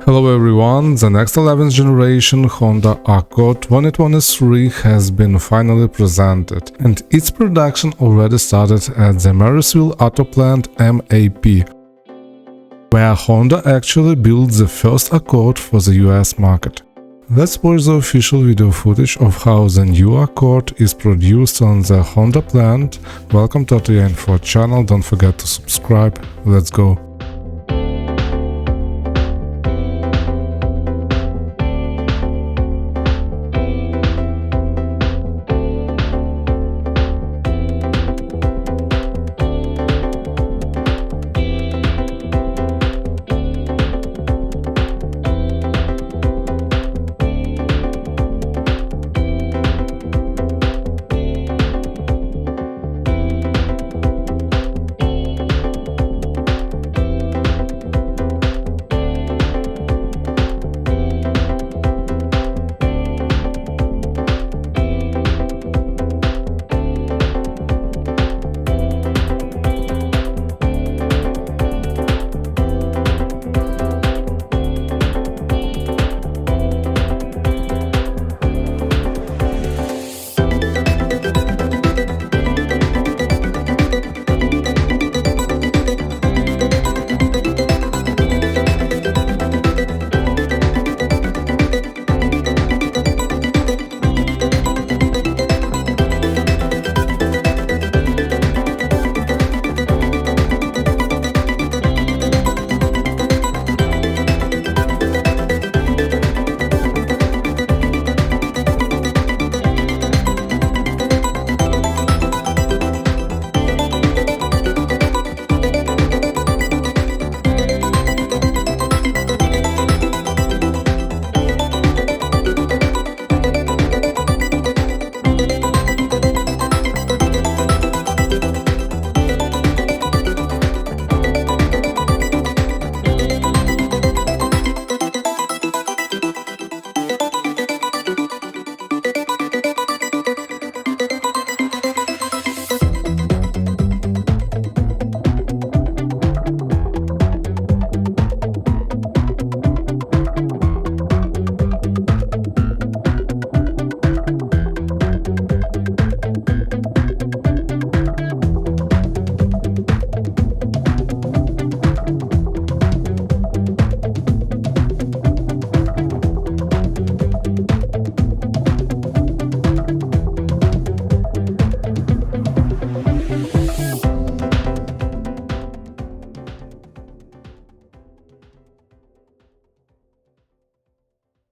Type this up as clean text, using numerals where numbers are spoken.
Hello everyone, the next 11th generation Honda Accord 2023 has been finally presented, and its production already started at the Marysville Auto Plant MAP, where Honda actually built the first Accord for the US market. Let's watch the official video footage of how the new Accord is produced on the Honda plant. Welcome to Auto Info channel, don't forget to subscribe, let's go.